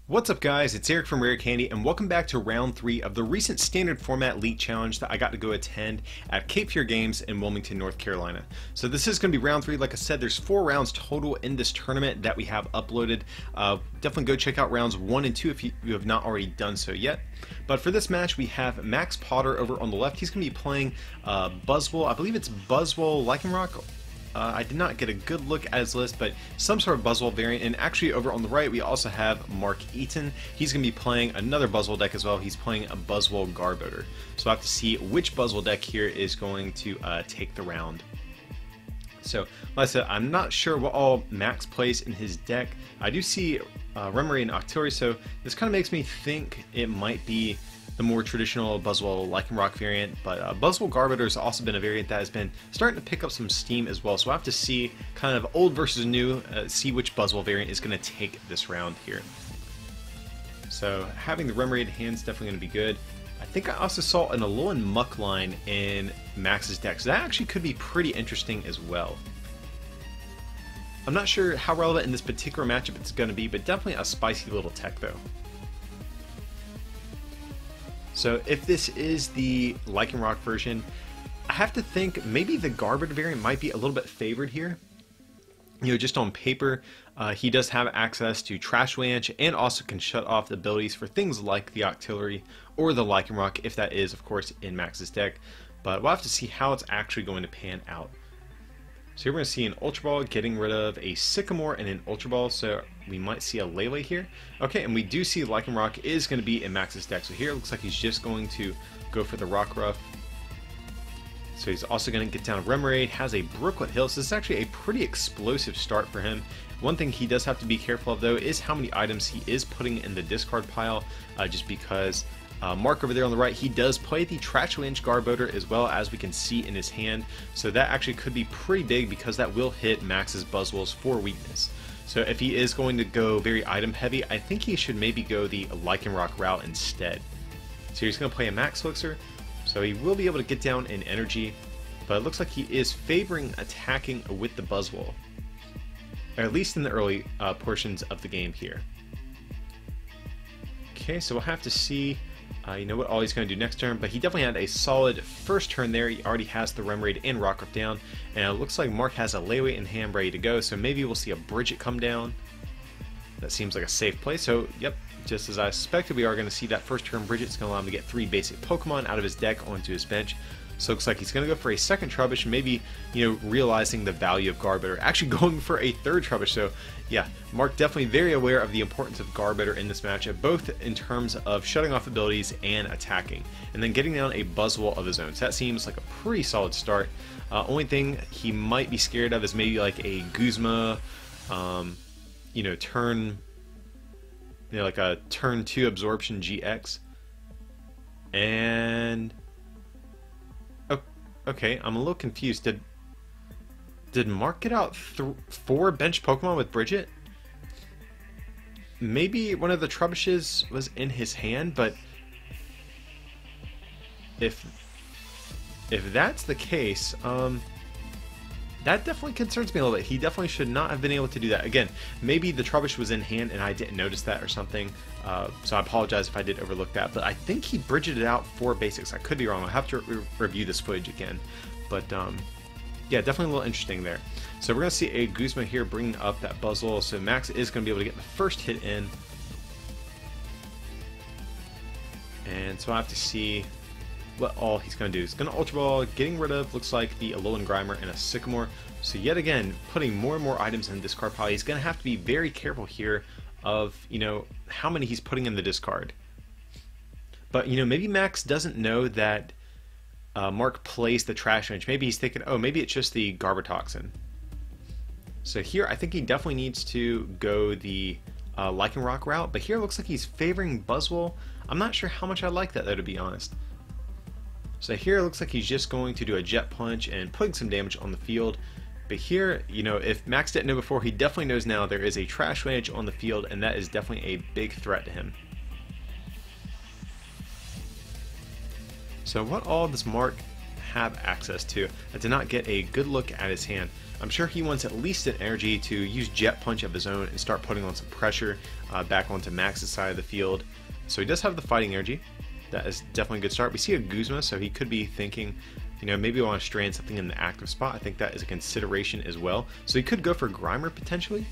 What's up guys, it's Eric from Rare Candy and welcome back to round 3 of the recent standard format Elite Challenge that I got to go attend at Cape Fear Games in Wilmington, North Carolina. So this is going to be round 3. Like I said, there's 4 rounds total in this tournament that we have uploaded. Definitely go check out rounds 1 and 2 if you have not already done so yet. But for this match we have Max Potter over on the left. He's going to be playing Buzzwole, I believe it's Buzzwole Lycanroc. I did not get a good look at his list, but some sort of Buzzwole variant. And actually over on the right we also have Mark Eaton. He's going to be playing another Buzzwole deck as well. He's playing a Buzzwole Garbodor. So I have to see which Buzzwole deck here is going to take the round. So like I said, I'm not sure what all Max plays in his deck. I do see Remoraid and Octillery, so this kind of makes me think it might be the more traditional Buzzwole Lycanroc variant, but Buzzwole Garbodor has also been a variant that has been starting to pick up some steam as well, so I have to see kind of old versus new, see which Buzzwole variant is going to take this round here. So having the Remoraid hand is definitely going to be good. I think I also saw an Alolan Muck line in Max's deck, so that actually could be pretty interesting as well. I'm not sure how relevant in this particular matchup it's going to be, but definitely a spicy little tech though. So if this is the Lycanroc version, I have to think maybe the Garbodor variant might be a little bit favored here. You know, just on paper, he does have access to Trash Lanch and also can shut off the abilities for things like the Octillery or the Lycanroc, if that is, of course, in Max's deck. But we'll have to see how it's actually going to pan out. So here we're going to see an Ultra Ball getting rid of a Sycamore and an Ultra Ball, so we might see a Lele here. Okay, and we do see Lycanroc is going to be in Max's deck, so here it looks like he's just going to go for the Rock Ruff. So he's also going to get down Remoraid, has a Brooklet Hill, so this is actually a pretty explosive start for him. One thing he does have to be careful of though is how many items he is putting in the discard pile, just because Mark over there on the right, he does play the Trash Lanch Garbodor as well, as we can see in his hand, so that actually could be pretty big because that will hit Max's Buzzwoles for weakness. So if he is going to go very item heavy, I think he should maybe go the Lycanroc route instead. So he's going to play a Max Elixir, so he will be able to get down in energy, but it looks like he is favoring attacking with the Buzzwole, or at least in the early portions of the game here. Okay, so we'll have to see you know what all he's going to do next turn, but he definitely had a solid first turn there. He already has the Remoraid and Rock Ruff down, and it looks like Mark has a Lele in hand ready to go, so maybe we'll see a Bridget come down. That seems like a safe play, so yep, just as I suspected, we are going to see that first turn Bridget's going to allow him to get 3 basic Pokemon out of his deck onto his bench. So it looks like he's going to go for a second Trubbish, maybe, you know, realizing the value of Garbodor, actually going for a third Trubbish. So yeah, Mark definitely very aware of the importance of Garbodor in this matchup, both in terms of shutting off abilities and attacking, and then getting down a Buzzwole of his own. So that seems like a pretty solid start. Only thing he might be scared of is maybe like a Guzma, you know, like a turn 2 Absorption GX. And okay, I'm a little confused. Did Mark get out 4 bench Pokemon with Bridget? Maybe one of the Trubbishes was in his hand, but if that's the case, that definitely concerns me a little bit. He definitely should not have been able to do that. Again, maybe the Trubbish was in hand and I didn't notice that or something, so I apologize if I did overlook that, but I think he Bridgeted out 4 basics. I could be wrong. I'll have to review this footage again, but yeah, definitely a little interesting there. So we're going to see a Guzma here bringing up that Buzzwole, so Max is going to be able to get the first hit in, and so I have to see what all he's going to do. He's going to Ultra Ball, getting rid of, looks like, the Alolan Grimer and a Sycamore. So yet again, putting more and more items in the discard pile. He's going to have to be very careful here of, you know, how many he's putting in the discard. But, you know, maybe Max doesn't know that Mark plays the Trash Lanch. Maybe he's thinking, oh, maybe it's just the Garbotoxin. So here, I think he definitely needs to go the Lycanroc route. But here it looks like he's favoring Buzzwole. I'm not sure how much I like that, though, to be honest. So here it looks like he's just going to do a Jet Punch and putting some damage on the field. But here, you know, if Max didn't know before, he definitely knows now there is a Trash Lanch on the field, and that is definitely a big threat to him. So what all does Mark have access to. I did not get a good look at his hand. I'm sure he wants at least an energy to use Jet Punch of his own and start putting on some pressure back onto Max's side of the field. So he does have the fighting energy. That is definitely a good start. We see a Guzma, so he could be thinking, you know, maybe I want to strand something in the active spot. I think that is a consideration as well. So he could go for Grimer potentially.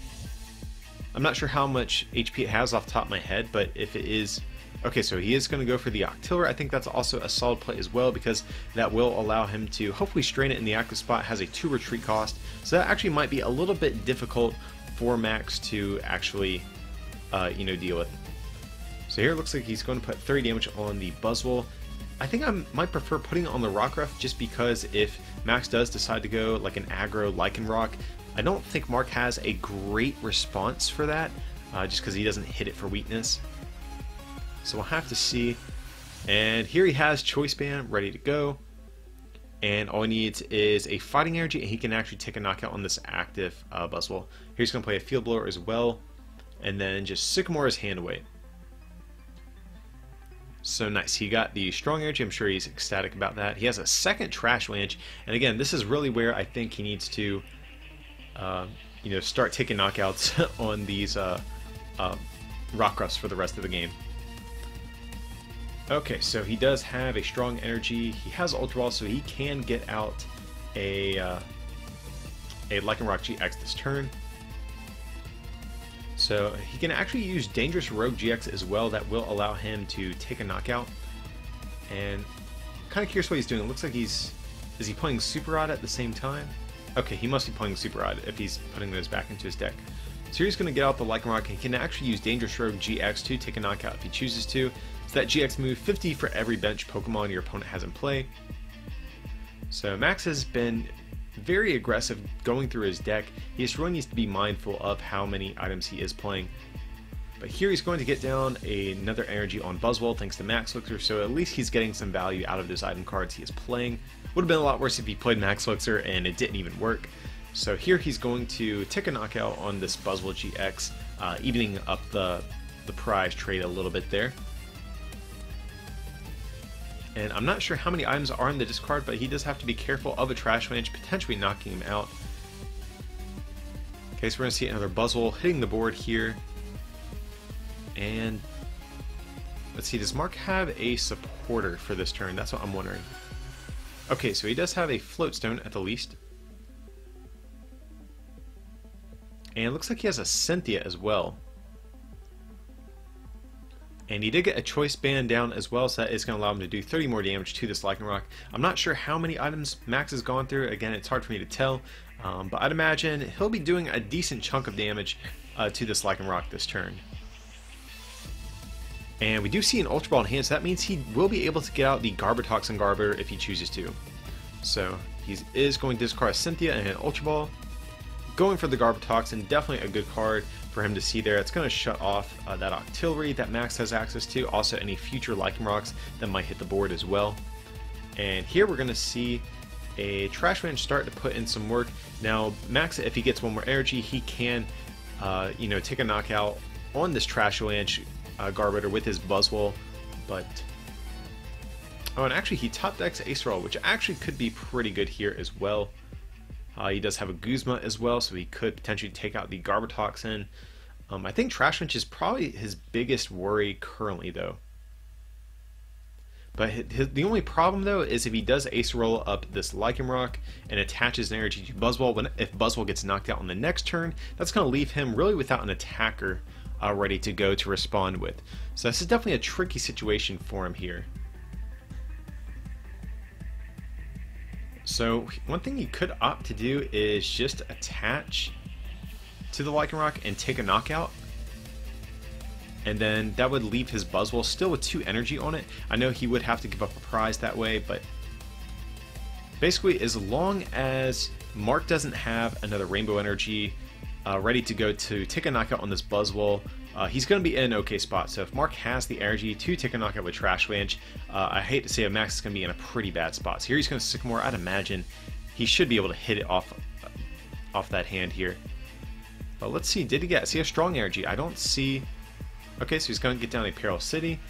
I'm not sure how much HP it has off the top of my head, but if it is... Okay, so he is going to go for the Octillery. I think that's also a solid play as well, because that will allow him to hopefully strain it in the active spot. It has a 2 retreat cost, so that actually might be a little bit difficult for Max to actually, you know, deal with. So here it looks like he's going to put 30 damage on the Buzzwole. I think I might prefer putting it on the Rockruff, just because if Max does decide to go like an aggro Lycanroc, I don't think Mark has a great response for that, just because he doesn't hit it for weakness. So we'll have to see. And here he has Choice Band ready to go. And all he needs is a fighting energy, and he can actually take a knockout on this active Buzzwole. Here he's going to play a Field Blower as well, and then just Sycamore his hand away. So nice. He got the strong energy. I'm sure he's ecstatic about that. He has a second Trash Lanch, and again, this is really where I think he needs to, you know, start taking knockouts on these Rockruffs for the rest of the game. Okay, so he does have a strong energy. He has Ultra Ball, so he can get out a Lycanroc GX this turn. So he can actually use Dangerous Rogue GX as well. That will allow him to take a knockout. And I'm kind of curious what he's doing. It looks like is he playing Super Rod at the same time? Okay, he must be playing Super Rod if he's putting those back into his deck. So here he's going to get out the Lycanroc. He can actually use Dangerous Rogue GX to take a knockout if he chooses to. So that GX move 50 for every bench Pokemon your opponent has in play. So Max has been very aggressive going through his deck. He just really needs to be mindful of how many items he is playing. But here he's going to get down another energy on Buzzwole thanks to Max Elixir, so at least he's getting some value out of his item cards he is playing. Would have been a lot worse if he played Max Elixir and it didn't even work. So here he's going to take a knockout on this Buzzwole GX, evening up the prize trade a little bit there. And I'm not sure how many items are in the discard, but he does have to be careful of a Trash Lanch, potentially knocking him out. Okay, so we're going to see another Buzzwole hitting the board here. And let's see, does Mark have a supporter for this turn? That's what I'm wondering. Okay, so he does have a Floatstone at the least. And it looks like he has a Cynthia as well. And he did get a Choice Band down as well, so that is going to allow him to do 30 more damage to this Lycanroc. I'm not sure how many items Max has gone through. Again, it's hard for me to tell. But I'd imagine he'll be doing a decent chunk of damage to this Lycanroc this turn. And we do see an Ultra Ball in hand, so that means he will be able to get out the Garbotoxin Garbodor if he chooses to. So he is going to discard a Cynthia and an Ultra Ball. Going for the Garbotoxin, definitely a good card for him to see there. It's going to shut off that Octillery that Max has access to, also any future Lycanrocs that might hit the board as well. And here we're going to see a Trash Lanch start to put in some work. Now Max, if he gets one more energy, he can you know, take a knockout on this Trash Lanch Garbodor with his Buzzwole. But oh, and actually he top decks Ace Roll, which actually could be pretty good here as well. He does have a Guzma as well, so he could potentially take out the Garbotoxin. I think Trash Lanch is probably his biggest worry currently, though. But the only problem, though, is if he does Ace Roll up this Lycanroc and attaches an energy to Buzzwole, if Buzzwole gets knocked out on the next turn, that's going to leave him really without an attacker ready to go to respond with. So this is definitely a tricky situation for him here. So one thing he could opt to do is just attach to the Lycanroc and take a knockout. And then that would leave his Buzzwole still with 2 energy on it. I know he would have to give up a prize that way, but basically as long as Mark doesn't have another Rainbow Energy ready to go to take a knockout on this Buzzwole, he's going to be in an okay spot. So if Mark has the energy to take a knockout with Trash Lanch, I hate to say it, Max is going to be in a pretty bad spot. So here he's going to Sycamore. I'd imagine he should be able to hit it off that hand here. But let's see, did he get, see a strong energy? I don't see. Okay, so he's going to get down a Peril City.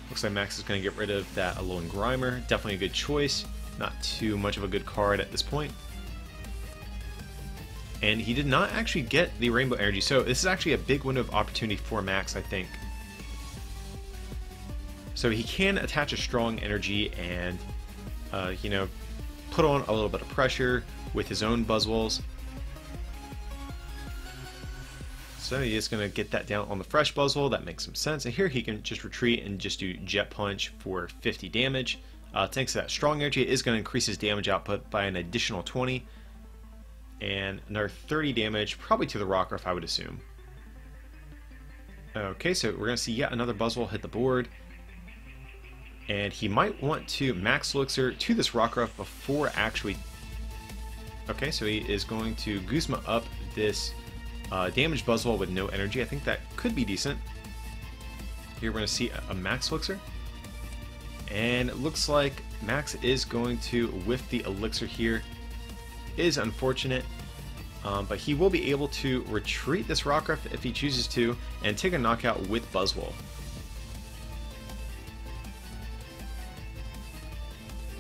Looks like Max is going to get rid of that Alolan Grimer. Definitely a good choice. Not too much of a good card at this point. And he did not actually get the Rainbow Energy, so this is actually a big window of opportunity for Max, I think. So he can attach a strong energy and, you know, put on a little bit of pressure with his own Buzzwoles. So he is going to get that down on the fresh Buzzwole. That makes some sense. And here he can just retreat and just do Jet Punch for 50 damage. Thanks to that strong energy, it is going to increase his damage output by an additional 20. And another 30 damage, probably to the Rockruff, I would assume. Okay, so we're going to see yet another Buzzwole hit the board. And he might want to Max Elixir to this Rockruff before actually... Okay, so he is going to Guzma up this damaged Buzzwole with no energy. I think that could be decent. Here we're going to see a Max Elixir. And it looks like Max is going to whiff the Elixir here. Is unfortunate, but he will be able to retreat this Rockruff if he chooses to and take a knockout with Buzzwole.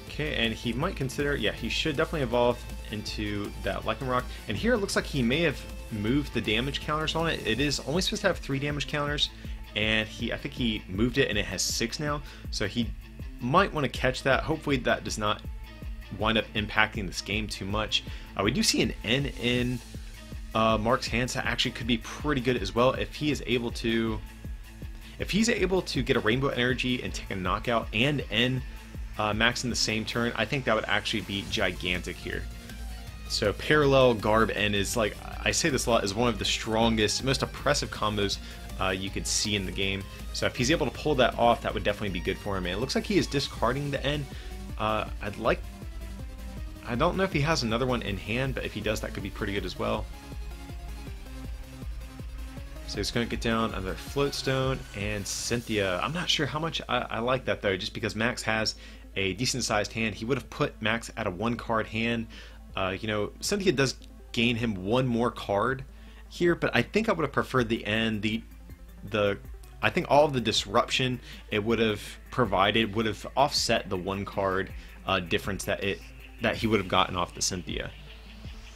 Okay, and he might consider, yeah, he should definitely evolve into that Lycanroc. And here it looks like he may have moved the damage counters on it. It is only supposed to have 3 damage counters, and I think he moved it and it has 6 now. So he might want to catch that. Hopefully that does not wind up impacting this game too much. We do see an N in Mark's hands. That actually could be pretty good as well if he is able to. If he's able to get a Rainbow Energy and take a knockout and N Max in the same turn, I think that would actually be gigantic here. So parallel Garb N is, like I say this a lot, is one of the strongest, most oppressive combos you could see in the game. So if he's able to pull that off, that would definitely be good for him. And it looks like he is discarding the N. I don't know if he has another one in hand, but if he does, that could be pretty good as well. So he's going to get down another Floatstone and Cynthia. I'm not sure how much I like that, though, just because Max has a decent-sized hand. He would have put Max at a 1-card hand. You know, Cynthia does gain him 1 more card here, but I think I would have preferred the end. I think all of the disruption it would have provided would have offset the 1-card difference that he would have gotten off the Cynthia.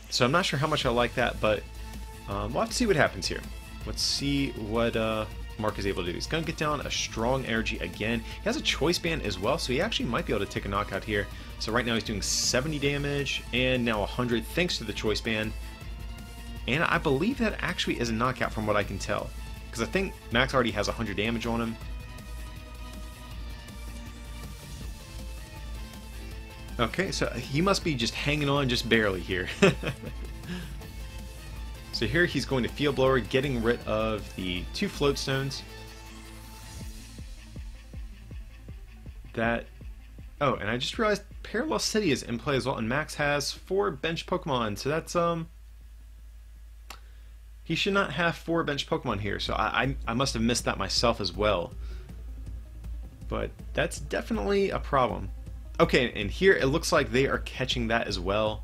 So I'm not sure how much I like that, but we'll have to see what happens here. Let's see what Mark is able to do. He's going to get down a strong energy again. He has a choice band as well, so he actually might be able to take a knockout here. So right now he's doing 70 damage and now 100 thanks to the choice band. And I believe that actually is a knockout from what I can tell, because I think Max already has 100 damage on him. Okay, so he must be just hanging on just barely here. So here he's going to Field Blower, getting rid of the 2 Floatstones. Oh, and I just realized Parallel City is in play as well, and Max has 4 bench Pokemon, so that's, he should not have 4 bench Pokemon here, so I must have missed that myself as well. But that's definitely a problem. Okay, and here it looks like they are catching that as well.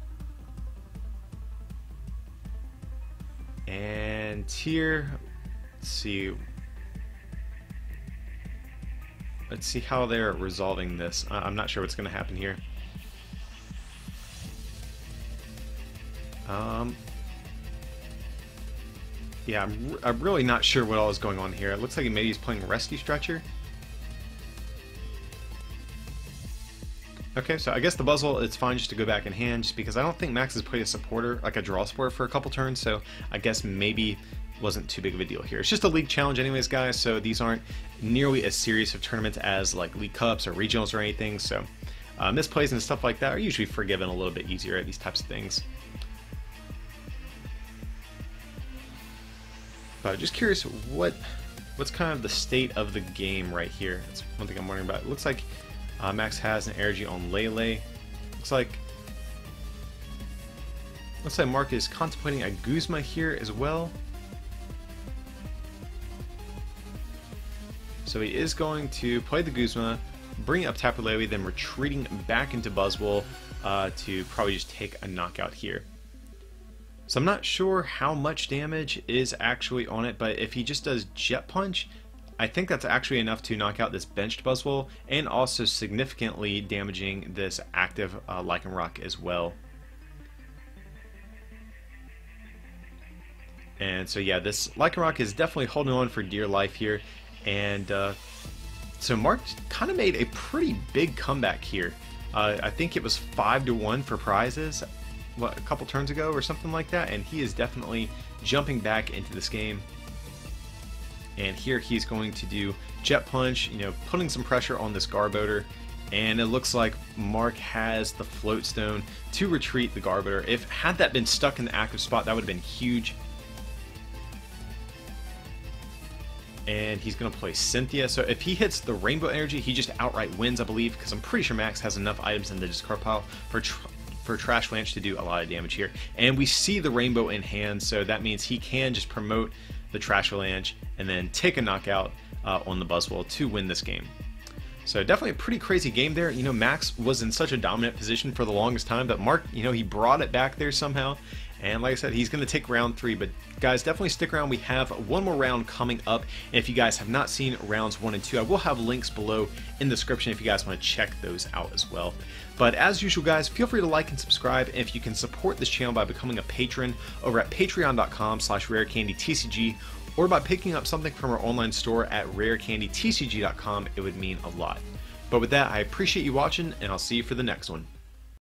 And here, let's see how they're resolving this. I'm not sure what's going to happen here. Yeah, I'm really not sure what all is going on here. It looks like maybe he's playing Rescue Stretcher. Okay, so I guess the Buzzwole, it's fine just to go back in hand, just because I don't think Max has played a supporter, like a draw support, for a couple turns, so I guess maybe wasn't too big of a deal here. It's just a league challenge anyways, guys, so these aren't nearly as serious of tournaments as like League Cups or Regionals or anything, so misplays and stuff like that are usually forgiven a little bit easier at these types of things. But just curious, what's kind of the state of the game right here? That's one thing I'm wondering about. It looks like Max has an energy on Lele. Looks like Mark is contemplating a Guzma here as well. So he is going to play the Guzma, bring up Tapu Lele, then retreating back into Buzzwole to probably just take a knockout here. So I'm not sure how much damage is actually on it, but if he just does Jet Punch, I think that's actually enough to knock out this benched Buzzwole, and also significantly damaging this active Lycanroc as well. And so yeah, this Lycanroc is definitely holding on for dear life here, and so Mark kind of made a pretty big comeback here. I think it was 5-1 for prizes, what, a couple turns ago or something like that, and he is definitely jumping back into this game. And here he's going to do Jet Punch, you know, putting some pressure on this Garbodor, and it looks like Mark has the Float Stone to retreat the Garbodor. If had that been stuck in the active spot, that would have been huge. And he's going to play Cynthia. So if he hits the Rainbow Energy, he just outright wins, I believe, because I'm pretty sure Max has enough items in the discard pile for Trash Lance to do a lot of damage here. And we see the Rainbow in hand, so that means he can just promote the Trash Lance and then take a knockout on the Buzzwole to win this game. So definitely a pretty crazy game there. You know, Max was in such a dominant position for the longest time, but Mark, you know, he brought it back there somehow. And like I said, he's going to take round 3, but guys, definitely stick around. We have one more round coming up, and if you guys have not seen rounds 1 and 2, I will have links below in the description if you guys want to check those out as well. But as usual, guys, feel free to like and subscribe, and if you can support this channel by becoming a patron over at patreon.com/rarecandytcg, or by picking up something from our online store at rarecandytcg.com, it would mean a lot. But with that, I appreciate you watching, and I'll see you for the next one.